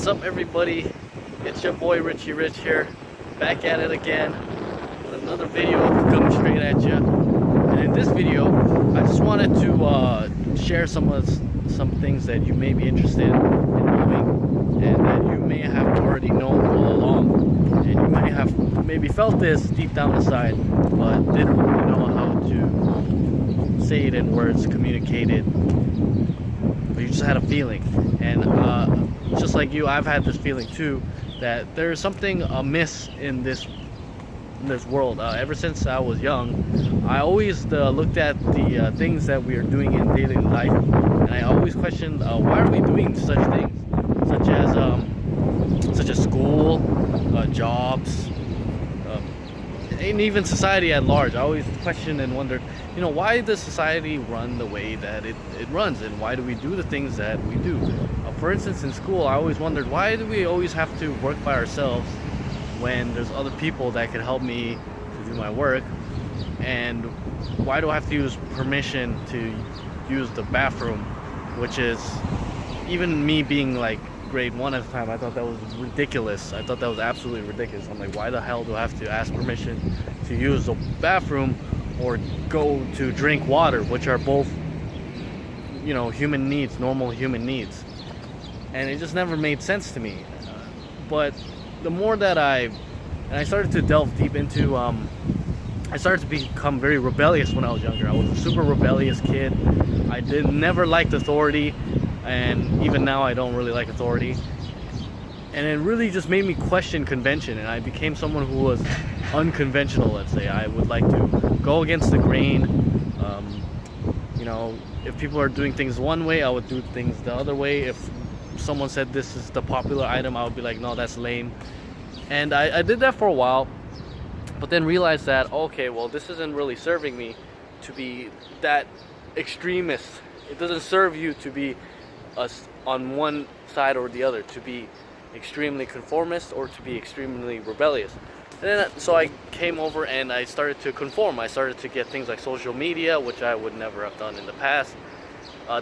What's up, everybody? It's your boy Richie Rich here, back at it again with another video coming straight at you. And in this video, I just wanted to share some things that you may be interested in knowing, and that you may have already known all along. And you may have maybe felt this deep down inside, but didn't really know how to say it in words, communicate it. But you just had a feeling, and just like you, I've had this feeling too, that there's something amiss in this world. Ever since I was young, I always looked at the things that we are doing in daily life, and I always questioned why are we doing such things, such as school, jobs, and even society at large. I always questioned and wondered, why does society run the way that it runs, and why do we do the things that we do? For instance, in school, I always wondered, why do we always have to work by ourselves when there's other people that could help me to do my work? And why do I have to use permission to use the bathroom, which is, even me being like grade 1 at the time, I thought that was ridiculous. I thought that was absolutely ridiculous. I'm like, why the hell do I have to ask permission to use the bathroom or go to drink water, which are both, human needs, normal human needs? And it just never made sense to me. But the more that I started to delve deep into, I started to become very rebellious when I was younger. I was a super rebellious kid. I never liked authority, and even now I don't really like authority. And it really just made me question convention, and I became someone who was unconventional, let's say. I would like to go against the grain. If people are doing things one way, I would do things the other way. If someone said this is the popular item, I would be like, no, that's lame. And I did that for a while, but then realized that, okay, well, this isn't really serving me to be that extremist. It doesn't serve you to be on one side or the other, to be extremely conformist or to be extremely rebellious. And then, so I came over and I started to conform. I started to get things like social media, which I would never have done in the past.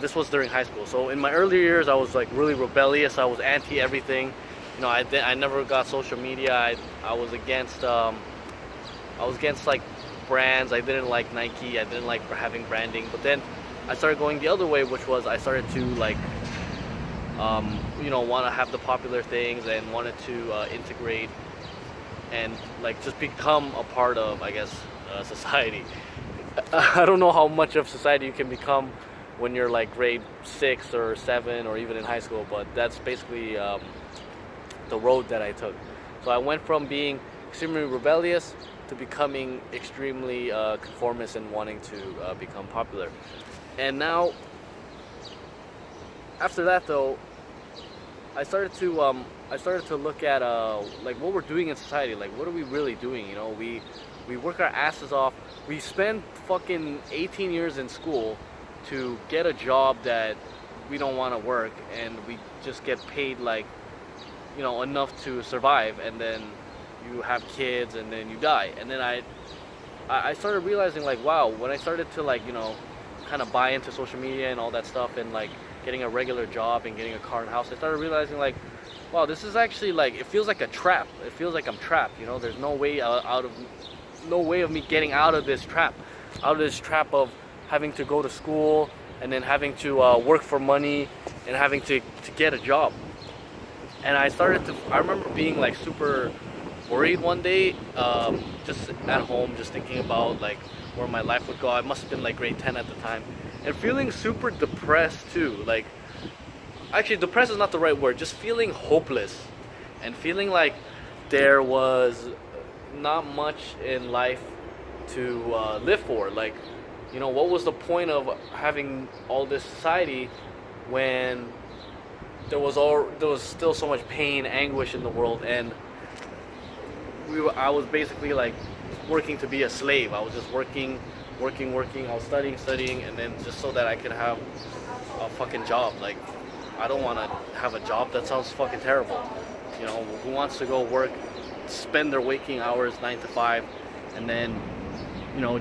This was during high school. So in my earlier years, I was like really rebellious. I was anti everything. I never got social media. I was against like brands. I didn't like Nike. I didn't like having branding. But then I started going the other way, which was I started to like want to have the popular things and wanted to integrate and like just become a part of, I guess, society. I don't know how much of society you can become when you're like grade 6 or 7 or even in high school, but that's basically the road that I took. So I went from being extremely rebellious to becoming extremely conformist and wanting to become popular. And now, after that though, I started to look at like what we're doing in society. Like, what are we really doing? We work our asses off. We spend fucking 18 years in school to get a job that we don't want to work, and we just get paid like, enough to survive, and then you have kids, and then you die. And then I started realizing, like, wow, when I started to like, kind of buy into social media and all that stuff, and like getting a regular job and getting a car and house, I started realizing, like, wow, this is actually like, it feels like a trap. It feels like I'm trapped. There's no way no way of me getting out of this trap of having to go to school and then having to work for money and having to get a job. And I remember being like super worried one day, just at home, just thinking about like where my life would go. I must have been like grade 10 at the time, and feeling super depressed too. Like, actually, depressed is not the right word, just feeling hopeless and feeling like there was not much in life to live for. Like, what was the point of having all this society when there was still so much pain, anguish in the world, and I was basically like working to be a slave. I was just working. I was studying, and then just so that I could have a fucking job. Like, I don't want to have a job. That sounds fucking terrible. Who wants to go work, spend their waking hours 9 to 5, and then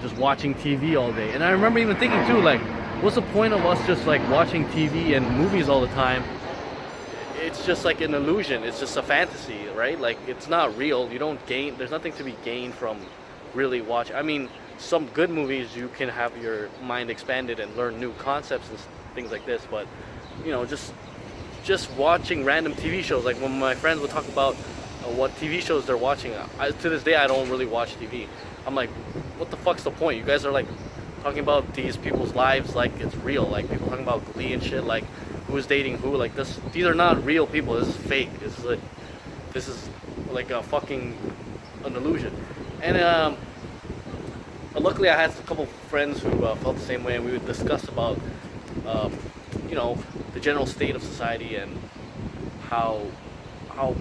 just watching TV all day? And I remember even thinking too, like, what's the point of us just like watching TV and movies all the time it's just like an illusion. It's just a fantasy, right? Like it's not real. You don't gain. There's nothing to be gained from really watching. I mean, some good movies you can have your mind expanded and learn new concepts and things like this. But you know, just watching random TV shows. Like when my friends would talk about what TV shows they're watching, to this day I don't really watch TV. I'm like, what the fuck's the point? You guys are like talking about these people's lives like it's real. Like people talking about Glee and shit. Like who's dating who? Like this. These are not real people. This is fake. This is like a fucking an illusion. And luckily I had a couple friends who felt the same way, and we would discuss about you know, the general state of society and how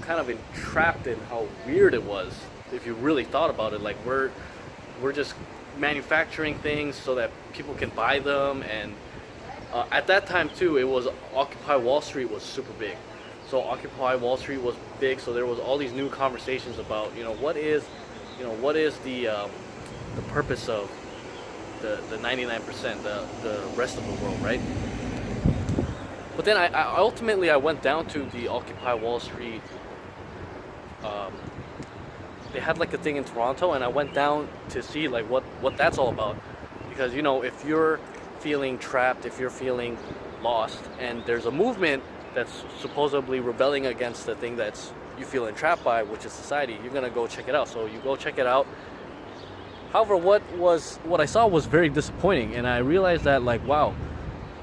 kind of entrapped and how weird it was if you really thought about it. Like we're just manufacturing things so that people can buy them, and at that time too, it was Occupy Wall Street was super big. So Occupy Wall Street was big, so there was all these new conversations about, you know, what is the purpose of the 99%, the rest of the world, right? But then I ultimately went down to the Occupy Wall Street. They had like a thing in Toronto, and I went down to see like what that's all about. Because, you know, if you're feeling trapped, if you're feeling lost, and there's a movement that's supposedly rebelling against the thing that's you feel entrapped by, which is society, you're gonna go check it out. So you go check it out. However, what I saw was very disappointing, and I realized that, like, wow,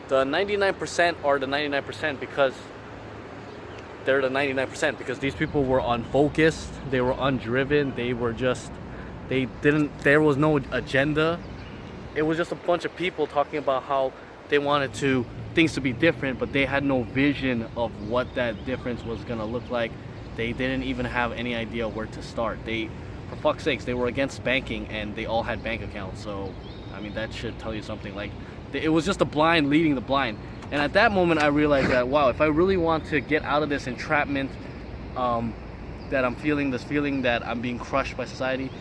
the 99% are the 99% because they're the 99%, because these people were unfocused, they were undriven, there was no agenda. It was just a bunch of people talking about how they wanted things to be different, but they had no vision of what that difference was gonna look like. They didn't even have any idea where to start. For fuck's sakes, they were against banking, and they all had bank accounts. So, I mean, that should tell you something. Like, it was just the blind leading the blind. And at that moment, I realized that, wow, if I really want to get out of this entrapment that I'm feeling, this feeling that I'm being crushed by society,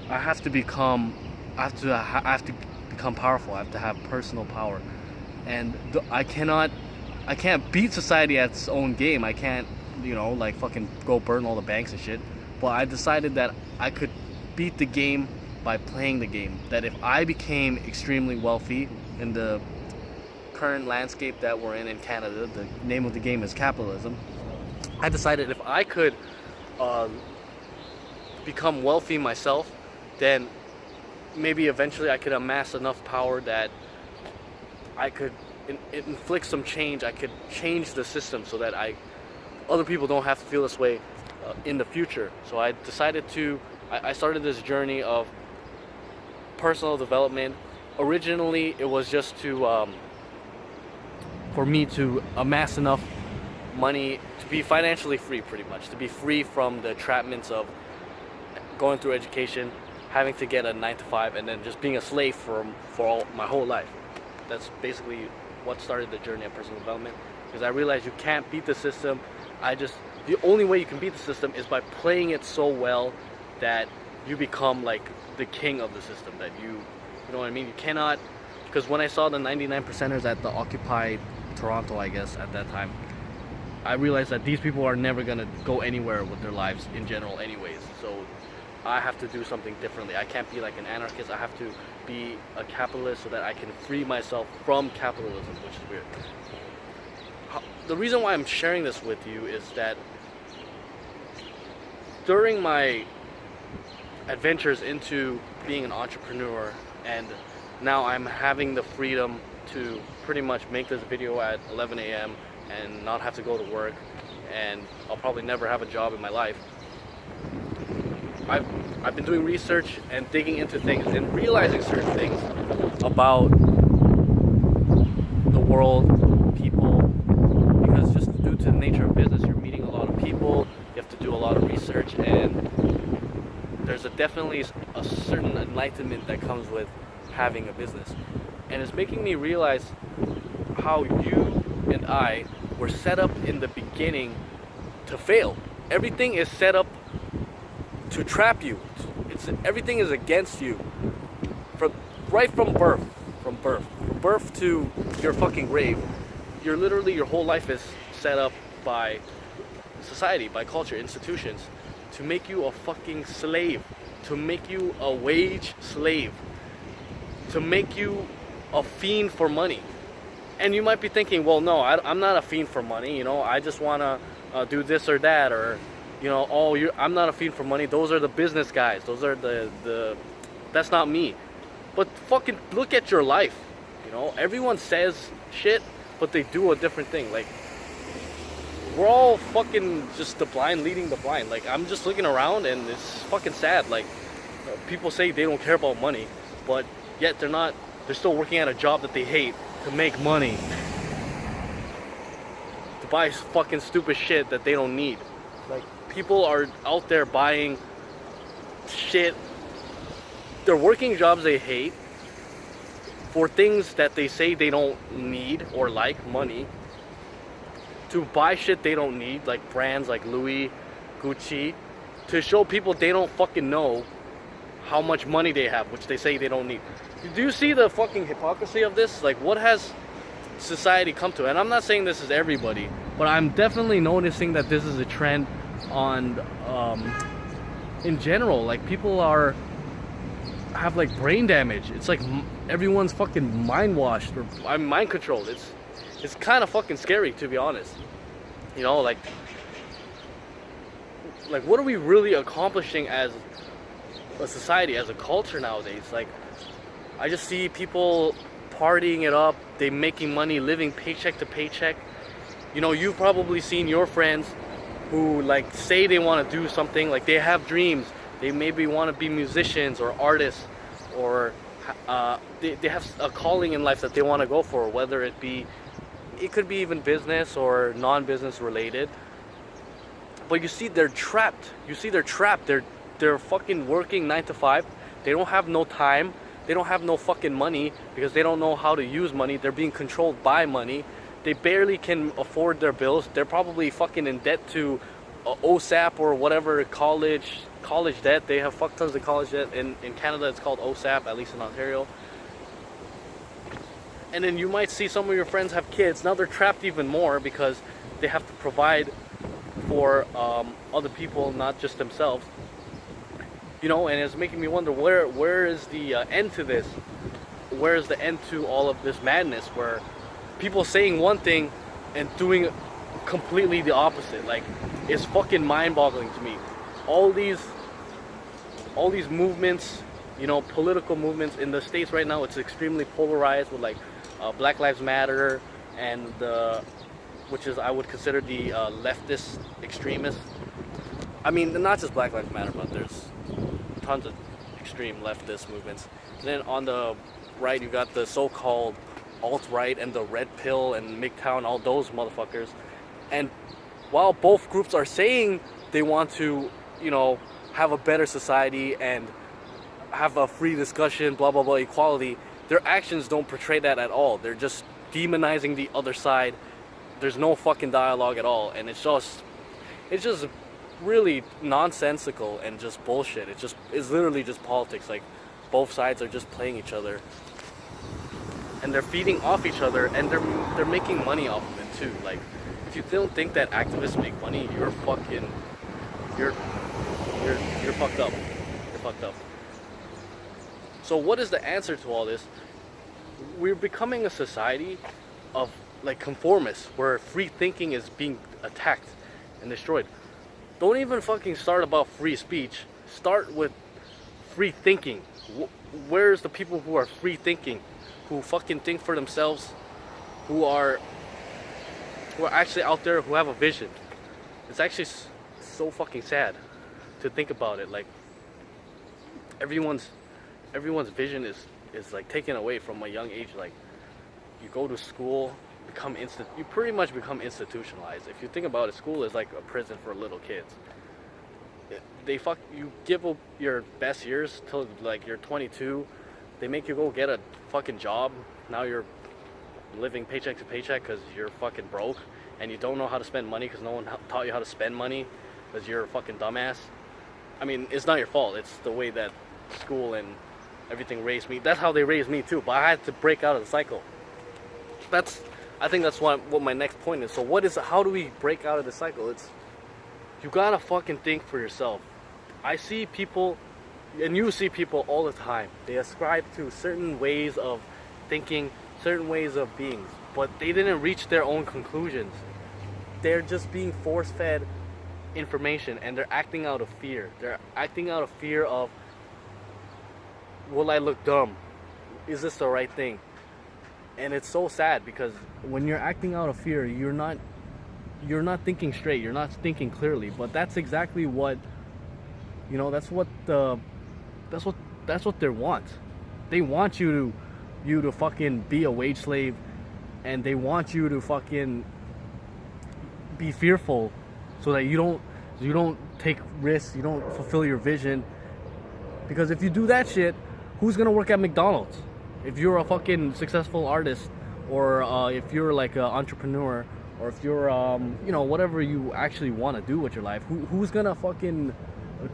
I have to become powerful. I have to have personal power. And I can't beat society at its own game. I can't, you know, like fucking go burn all the banks and shit. But I decided that I could beat the game by playing the game. That if I became extremely wealthy in the current landscape that we're in Canada, the name of the game is capitalism. I decided if I could become wealthy myself, then maybe eventually I could amass enough power that I could inflict some change. I could change the system so that other people don't have to feel this way in the future. So I decided I started this journey of personal development. Originally, it was just for me to amass enough money to be financially free, pretty much, to be free from the entrapments of going through education, having to get a 9 to 5, and then just being a slave for my whole life. That's basically what started the journey of personal development, because I realized you can't beat the system. The only way you can beat the system is by playing it so well that you become like the king of the system. That you know what I mean? You cannot, because when I saw the 99%ers at the Occupy Toronto, I guess at that time, I realized that these people are never gonna go anywhere with their lives in general anyways. So I have to do something differently. I can't be like an anarchist. I have to be a capitalist so that I can free myself from capitalism, which is weird. The reason why I'm sharing this with you is that during my adventures into being an entrepreneur, and now I'm having the freedom to pretty much make this video at 11 a.m. and not have to go to work, and I'll probably never have a job in my life. I've been doing research and digging into things and realizing certain things about the world, people, because just due to the nature of business, you're meeting a lot of people, you have to do a lot of research, and there's definitely a certain enlightenment that comes with having a business. And it's making me realize how you and I were set up in the beginning to fail. Everything is set up to trap you. Everything is against you. From birth to your fucking grave. Your whole life is set up by society, by culture, institutions, to make you a fucking slave, to make you a wage slave, to make you a fiend for money. And you might be thinking, well, no, I'm not a fiend for money, you know, I just want to do this or that, or, you know, I'm not a fiend for money, those are the business guys, those are that's not me. But fucking look at your life, you know, everyone says shit, but they do a different thing. Like, we're all fucking just the blind leading the blind. Like, I'm just looking around and it's fucking sad. Like, people say they don't care about money, but yet they're still working at a job that they hate to make money, to buy fucking stupid shit that they don't need. Like, people are out there buying shit, they're working jobs they hate for things that they say they don't need or like, money, to buy shit they don't need, like brands like Louis, Gucci, to show people they don't fucking know how much money they have, which they say they don't need. Do you see the fucking hypocrisy of this? Like, what has society come to? And I'm not saying this is everybody, but I'm definitely noticing that this is a trend on in general. Like, people have like brain damage. It's like everyone's fucking mind washed or mind controlled. It's kind of fucking scary, to be honest. You know, like what are we really accomplishing as a society, as a culture nowadays? Like, I just see people partying it up, they making money, living paycheck to paycheck. You know, you've probably seen your friends who like say they want to do something, like they have dreams, they maybe want to be musicians or artists, or they have a calling in life that they want to go for, whether it could be even business or non-business related. But you see they're trapped. They're fucking working 9 to 5. They don't have no time. They don't have no fucking money because they don't know how to use money. They're being controlled by money. They barely can afford their bills. They're probably fucking in debt to OSAP or whatever college debt. They have fuck tons of college debt. In Canada, it's called OSAP, at least in Ontario. And then you might see some of your friends have kids. Now they're trapped even more because they have to provide for other people, not just themselves. You know, and it's making me wonder, where is the end to this? Where is the end to all of this madness, where people saying one thing and doing completely the opposite? Like, it's fucking mind-boggling to me. All these movements, you know, political movements in the States right now, it's extremely polarized with like Black Lives Matter and which is, I would consider, the leftist extremists. I mean, not just Black Lives Matter, but there's tons of extreme leftist movements. And then on the right, you got the so-called alt-right and the red pill and MGTOW, all those motherfuckers. And while both groups are saying they want to, you know, have a better society and have a free discussion, blah blah blah, equality, their actions don't portray that at all. They're just demonizing the other side. There's no fucking dialogue at all, and it's just really nonsensical and just bullshit. It's literally just politics. Like, both sides are just playing each other, and they're feeding off each other, and they're making money off of it too. Like, if you don't think that activists make money, you're fucked up. You're fucked up. So what is the answer to all this? We're becoming a society of like conformists, where free thinking is being attacked and destroyed. Don't even fucking start about free speech. Start with free thinking. Where's the people who are free thinking, who fucking think for themselves, who are actually out there, who have a vision? It's actually so fucking sad to think about it. Like, everyone's vision is like taken away from a young age. Like, you go to school, you pretty much become institutionalized. If you think about it, school is like a prison for little kids. You give up your best years till like you're 22. They make you go get a fucking job. Now you're living paycheck to paycheck because you're fucking broke, and you don't know how to spend money because no one taught you how to spend money because you're a fucking dumbass. I mean, it's not your fault. It's the way that school and everything raised me. That's how they raised me too. But I had to break out of the cycle. That's I think that's what my next point is. So how do we break out of the cycle? It's, you gotta fucking think for yourself. I see people, and you see people all the time. They ascribe to certain ways of thinking, certain ways of being, but they didn't reach their own conclusions. They're just being force-fed information, and they're acting out of fear. They're acting out of fear of, will I look dumb? Is this the right thing? And it's so sad, because when you're acting out of fear, you're not thinking straight, you're not thinking clearly. But that's exactly what, you know, that's what they want. They want you to fucking be a wage slave, and they want you to fucking be fearful, so that you don't take risks, you don't fulfill your vision. Because if you do that shit, who's gonna work at McDonald's? If you're a fucking successful artist, or if you're like an entrepreneur, or if you're you know, whatever you actually want to do with your life, who's gonna fucking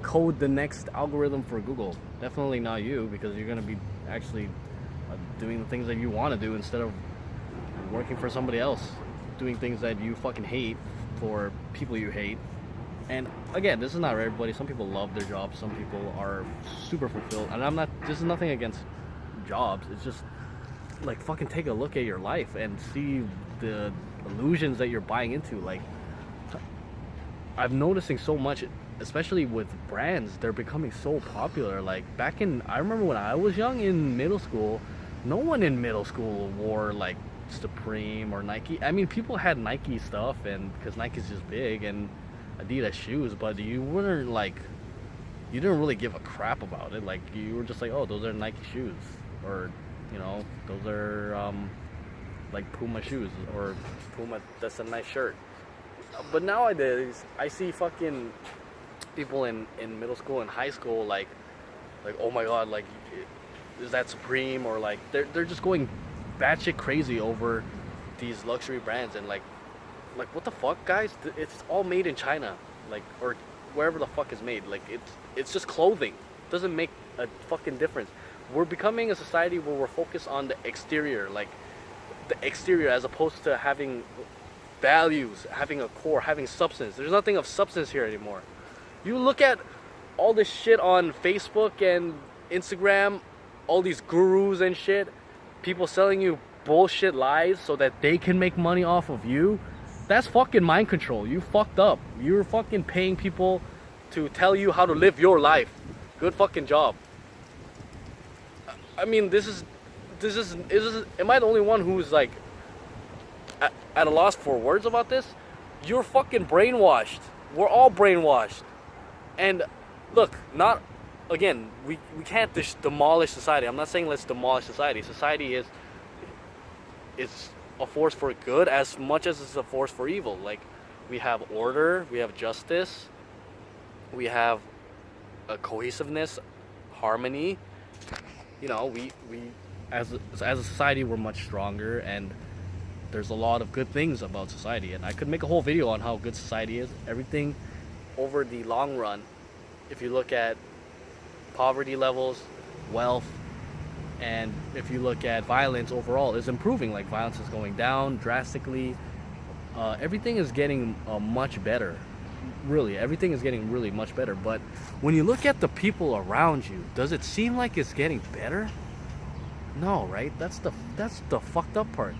code the next algorithm for Google? Definitely not you, because you're gonna be actually doing the things that you want to do, instead of working for somebody else, doing things that you fucking hate for people you hate. And again, this is not for everybody. Some people love their jobs, some people are super fulfilled, and this is nothing against jobs. It's just like, fucking take a look at your life and see the illusions that you're buying into. Like, I'm noticing so much, especially with brands, they're becoming so popular. Like I remember when I was young in middle school, no one in middle school wore like Supreme or Nike. I mean, people had Nike stuff, and because Nike's just big, and Adidas shoes, but you didn't really give a crap about it. Like, you were just like, oh, those are Nike shoes, or, you know, those are like Puma shoes, or Puma, that's a nice shirt. But nowadays, I see fucking people in middle school and high school, like, oh my god, like, is that Supreme? Or like, they're just going batshit crazy over these luxury brands, and like, what the fuck, guys? It's all made in China, like, or wherever the fuck is made. Like, it's just clothing. It doesn't make a fucking difference. We're becoming a society where we're focused on the exterior, like the exterior, as opposed to having values, having a core, having substance. There's nothing of substance here anymore. You look at all this shit on Facebook and Instagram, all these gurus and shit, people selling you bullshit lies so that they can make money off of you. That's fucking mind control. You fucked up. You're fucking paying people to tell you how to live your life. Good fucking job. I mean, am I the only one who's like at a loss for words about this? You're fucking brainwashed. We're all brainwashed. And look, again, we can't demolish society. I'm not saying let's demolish society. Society is a force for good as much as it's a force for evil. Like, we have order, we have justice, we have a cohesiveness, harmony. You know, we as a society, we're much stronger, and there's a lot of good things about society. And I could make a whole video on how good society is. Everything over the long run, if you look at poverty levels, wealth, and if you look at violence overall, is improving. Like, violence is going down drastically. Everything is getting much better. Really, everything is getting really much better. But when you look at the people around you, does it seem like it's getting better? No, right? That's the fucked up part.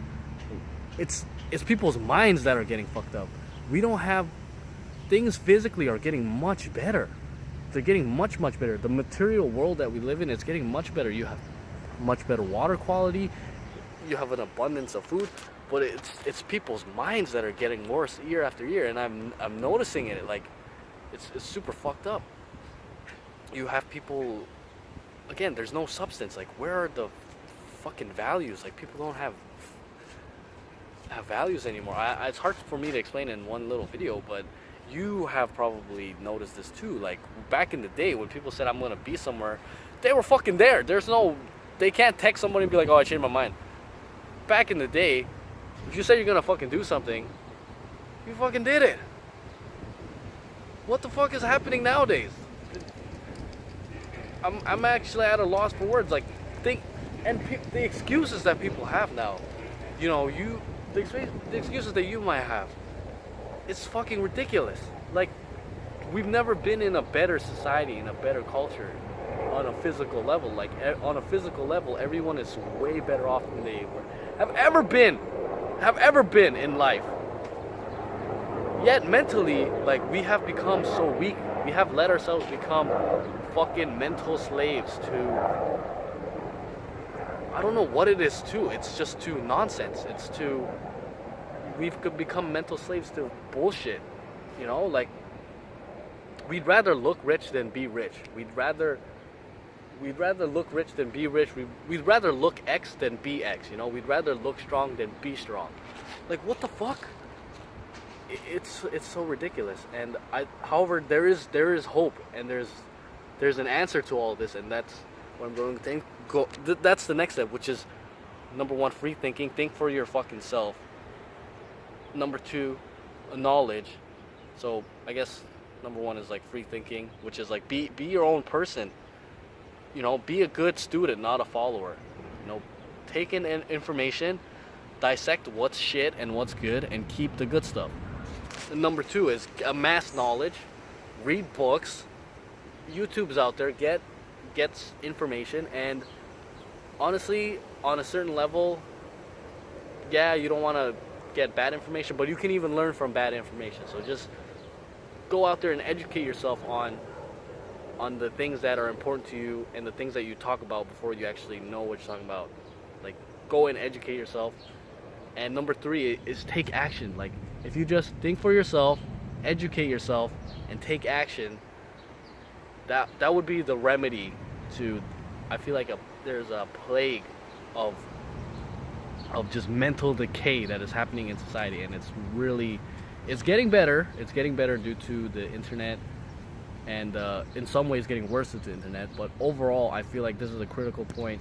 It's people's minds that are getting fucked up. We don't have things physically are getting much better. They're getting much better. The material world that we live in is getting much better. You have much better water quality. You have an abundance of food. But it's people's minds that are getting worse year after year, and I'm noticing it. Like, it's super fucked up. You have people, again, there's no substance. Like, where are the fucking values? Like, people don't have values anymore. It's hard for me to explain in one little video, but you have probably noticed this too. Like, back in the day when people said I'm gonna be somewhere, they were fucking there. They can't text somebody and be like, oh, I changed my mind. Back in the day, if you said you're gonna fucking do something, you fucking did it. What the fuck is happening nowadays? I'm actually at a loss for words. Like, the excuses that people have now. You know, the excuses that you might have, it's fucking ridiculous. Like, we've never been in a better society, in a better culture, on a physical level. Like, on a physical level, everyone is way better off than they have ever been in life. Yet mentally, like, we have become so weak. We have let ourselves become fucking mental slaves to, I don't know what it is to. It's just to nonsense. It's to, we've become mental slaves to bullshit. You know, like, we'd rather look rich than be rich. We'd rather look rich than be rich. We'd rather look X than be X. You know, we'd rather look strong than be strong. Like, what the fuck? It's so ridiculous. And however, there is hope, and there's an answer to all this, and that's what I'm going to think. That's the next step, which is number 1, free thinking. Think for your fucking self. Number 2, knowledge. So I guess number 1 is like free thinking, which is like be your own person. You know, be a good student, not a follower. You know, take in information, dissect what's shit and what's good, and keep the good stuff. And number 2 is amass knowledge, read books. YouTube's out there, gets information, and honestly, on a certain level, yeah, you don't want to get bad information, but you can even learn from bad information. So just go out there and educate yourself on the things that are important to you and the things that you talk about before you actually know what you're talking about. Like, go and educate yourself. And number 3 is take action. Like, if you just think for yourself, educate yourself, and take action, that would be the remedy to, I feel like there's a plague of just mental decay that is happening in society, and it's getting better. It's getting better due to the internet, and in some ways getting worse with the internet. But overall, I feel like this is a critical point,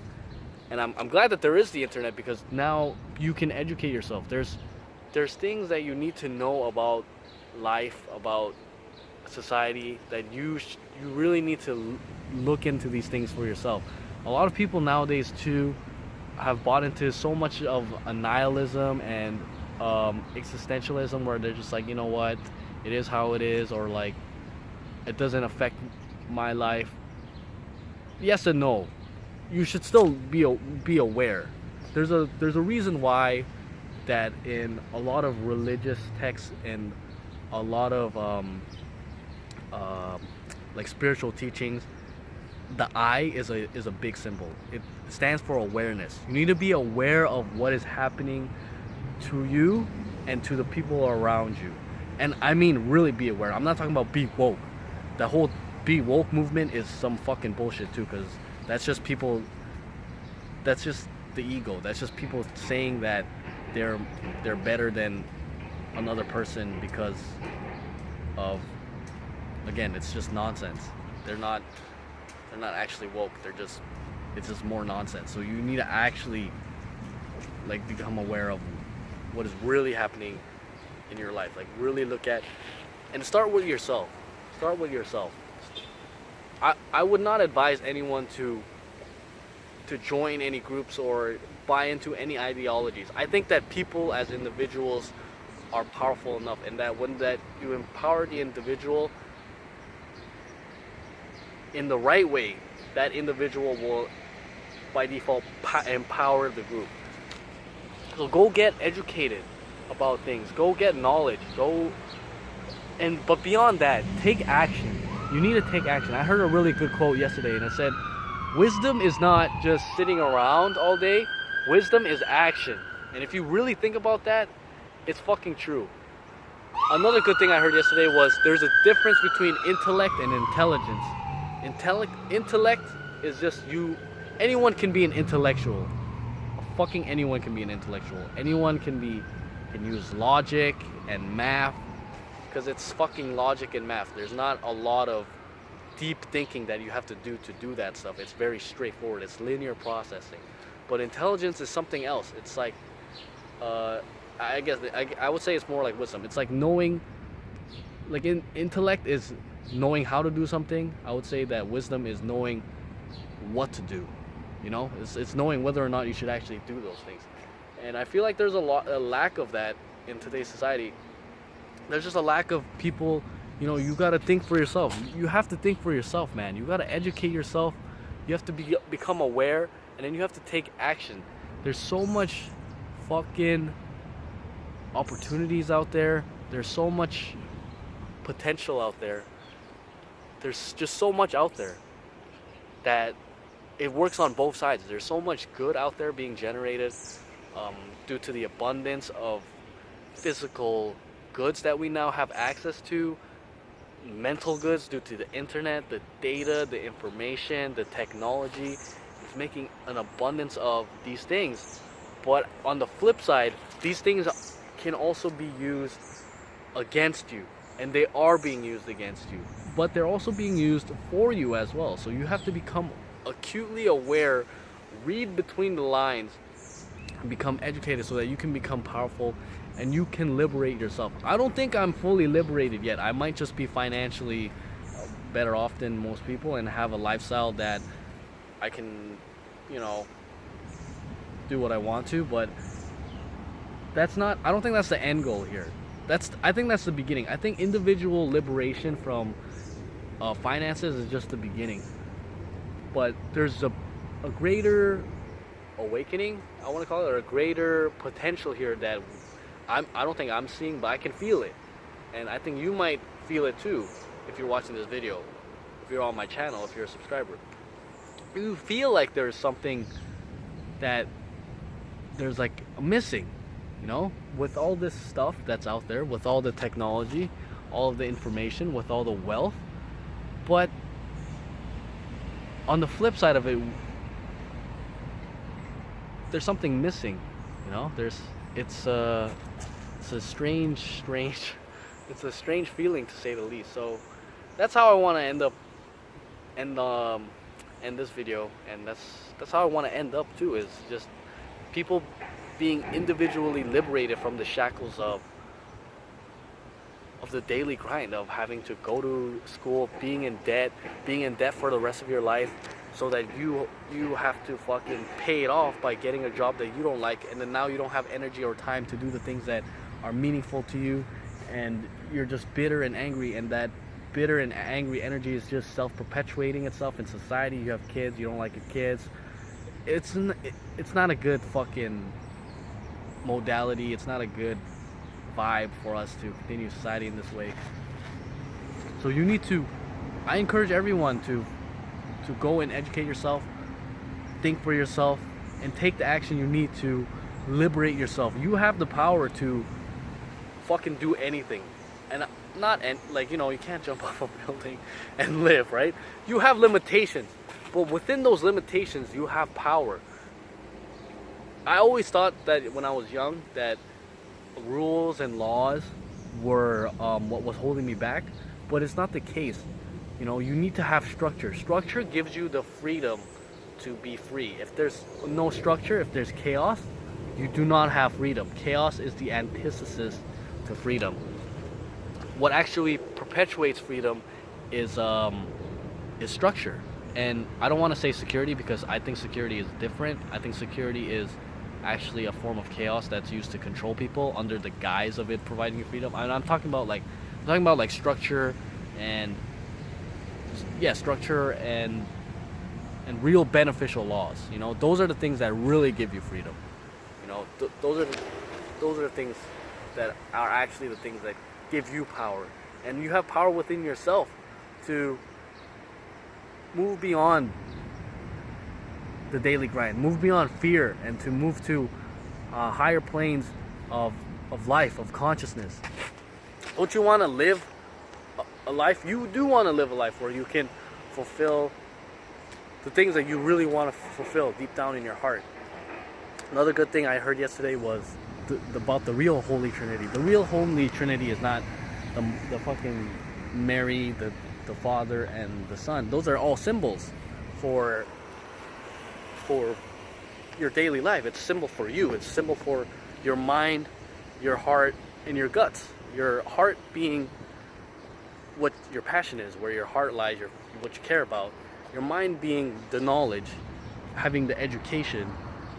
and I'm glad that there is the internet, because now you can educate yourself. There's things that you need to know about life, about society, that you really need to look into these things for yourself. A lot of people nowadays too have bought into so much of a nihilism and existentialism, where they're just like, you know what, it is how it is, or like, it doesn't affect my life. Yes and no. You should still be aware. There's a reason why that in a lot of religious texts and a lot of like spiritual teachings, the I is a big symbol. It stands for awareness. You need to be aware of what is happening to you and to the people around you. And I mean really be aware. I'm not talking about be woke. The whole be woke movement is some fucking bullshit too, because that's just people, that's just the ego. That's just people saying that they're better than another person because of, again, it's just nonsense. They're not actually woke. It's just more nonsense. So you need to actually like become aware of what is really happening in your life. Like, really look at, and start with yourself. Start with yourself. I would not advise anyone to join any groups or buy into any ideologies. I think that people as individuals are powerful enough, and that when that you empower the individual in the right way, that individual will by default empower the group. So go get educated about things, go get knowledge, but beyond that, take action. You need to take action. I heard a really good quote yesterday, and it said, wisdom is not just sitting around all day, wisdom is action. And if you really think about that, it's fucking true. Another good thing I heard yesterday was there's a difference between intellect and intelligence. Intellect is just you. Anyone can be an intellectual. Fucking anyone can be an intellectual. Anyone can use logic and math, because it's fucking logic and math. There's not a lot of deep thinking that you have to do that stuff. It's very straightforward. It's linear processing. But intelligence is something else. It's like, I guess I would say it's more like wisdom. It's like knowing, like intellect is knowing how to do something. I would say that wisdom is knowing what to do. You know, it's knowing whether or not you should actually do those things. And I feel like there's a lack of that in today's society. There's just a lack of people. You got to think for yourself. You have to think for yourself, man. You got to educate yourself. You have to become aware, and then you have to take action. There's so much fucking opportunities out there. There's so much potential out there. There's just so much out there that it works on both sides. There's so much good out there being generated due to the abundance of physical goods that we now have access to, mental goods due to the internet, the data, the information, the technology. It's making an abundance of these things. But on the flip side, these things can also be used against you, and they are being used against you, but they're also being used for you as well. So you have to become acutely aware, read between the lines, and become educated so that you can become powerful and you can liberate yourself. I don't think I'm fully liberated yet. I might just be financially better off than most people and have a lifestyle that I can, do what I want to, but I don't think that's the end goal here. I think that's the beginning. I think individual liberation from finances is just the beginning. But there's a greater awakening, I want to call it, or a greater potential here that I don't think I'm seeing, but I can feel it. And I think you might feel it too if you're watching this video, if you're on my channel, if you're a subscriber. You feel like there's something that there's like missing, with all this stuff that's out there, with all the technology, all of the information, with all the wealth. But on the flip side of it, there's something missing, it's a strange it's a strange feeling, to say the least. So that's how I want to end this video, and that's how I want to end up too, is just people being individually liberated from the shackles of the daily grind of having to go to school, being in debt for the rest of your life, so that you have to fucking pay it off by getting a job that you don't like, and then now you don't have energy or time to do the things that are meaningful to you, and you're just bitter and angry, and that bitter and angry energy is just self-perpetuating itself in society. You have kids, you don't like your kids. It's not a good fucking modality. It's not a good vibe for us to continue society in this way. So I encourage everyone to go and educate yourself, think for yourself, and take the action you need to liberate yourself. You have the power to fucking do anything, and you can't jump off a building and live, right? You have limitations, but within those limitations you have power. I always thought that when I was young that rules and laws were what was holding me back, but it's not the case. You need to have structure. Structure gives you the freedom to be free. If there's no structure, if there's chaos, you do not have freedom. Chaos is the antithesis to freedom. What actually perpetuates freedom is structure. And I don't want to say security, because I think security is different. I think security is actually a form of chaos that's used to control people under the guise of it providing you freedom. And I'm talking about structure and structure and real beneficial laws. Those are the things that really give you freedom. Those are the things that are actually the things that give you power. And you have power within yourself to move beyond the daily grind, move beyond fear, and to move to higher planes of life, of consciousness. Don't you want to live a life? You do want to live a life where you can fulfill the things that you really want to fulfill deep down in your heart. Another good thing I heard yesterday was about the real Holy Trinity. The real Holy Trinity is not the fucking Mary, the Father, and the Son. Those are all symbols for your daily life. It's a symbol for you. It's a symbol for your mind, your heart, and your guts. Your heart being what your passion is, where your heart lies, what you care about. Your mind being the knowledge, having the education,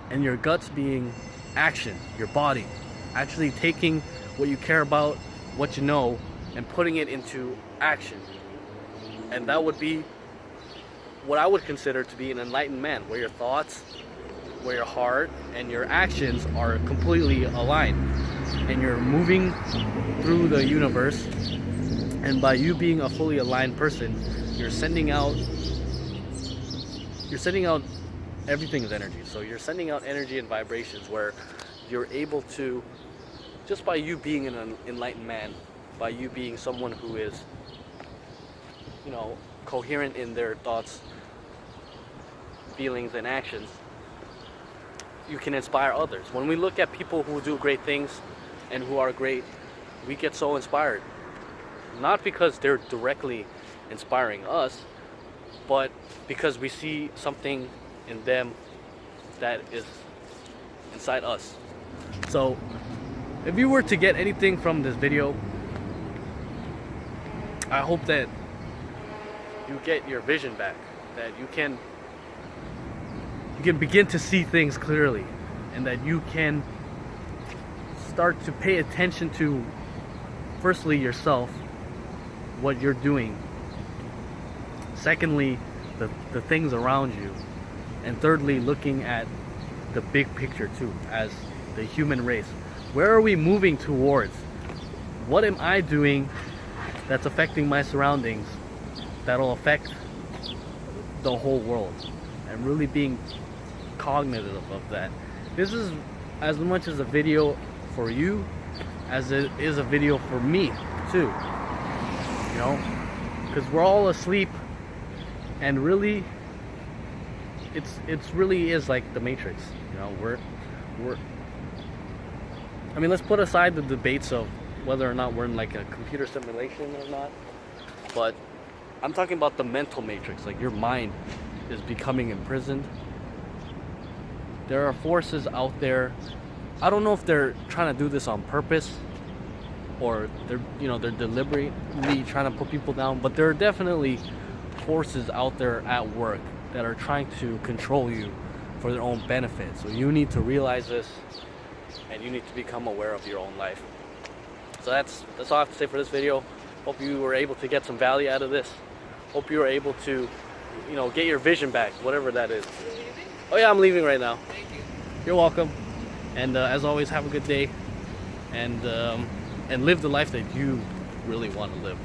and your guts being action, your body, actually taking what you care about, what you know, and putting it into action. And that would be what I would consider to be an enlightened man, where your thoughts, where your heart, and your actions are completely aligned, and you're moving through the universe. And by you being a fully aligned person, you're sending out everything's energy. So you're sending out energy and vibrations where you're able to, just by you being an enlightened man, by you being someone who is, you know, coherent in their thoughts, feelings, and actions, you can inspire others. When we look at people who do great things and who are great, we get so inspired. Not because they're directly inspiring us, but because we see something in them that is inside us. So if you were to get anything from this video, I hope that you get your vision back, that you can begin to see things clearly, and that you can start to pay attention to, firstly, yourself, what you're doing, secondly, the things around you, and thirdly, looking at the big picture too, as the human race. Where are we moving towards? What am I doing that's affecting my surroundings, that'll affect the whole world? And really being cognitive of that. This is as much as a video for you as it is a video for me too, you know, because we're all asleep, and really it's really is like the Matrix, you know. We're I mean, let's put aside the debates of whether or not we're in like a computer simulation or not, but I'm talking about the mental matrix. Like, your mind is becoming imprisoned. There are forces out there. I don't know if they're trying to do this on purpose, or they're deliberately trying to put people down, but there are definitely forces out there at work that are trying to control you for their own benefit. So you need to realize this, and you need to become aware of your own life. So that's all I have to say for this video. Hope you were able to get some value out of this. Hope you were able to, you know, get your vision back, whatever that is. Oh yeah, I'm leaving right now. Thank you. You're welcome. And as always, have a good day, and live the life that you really want to live.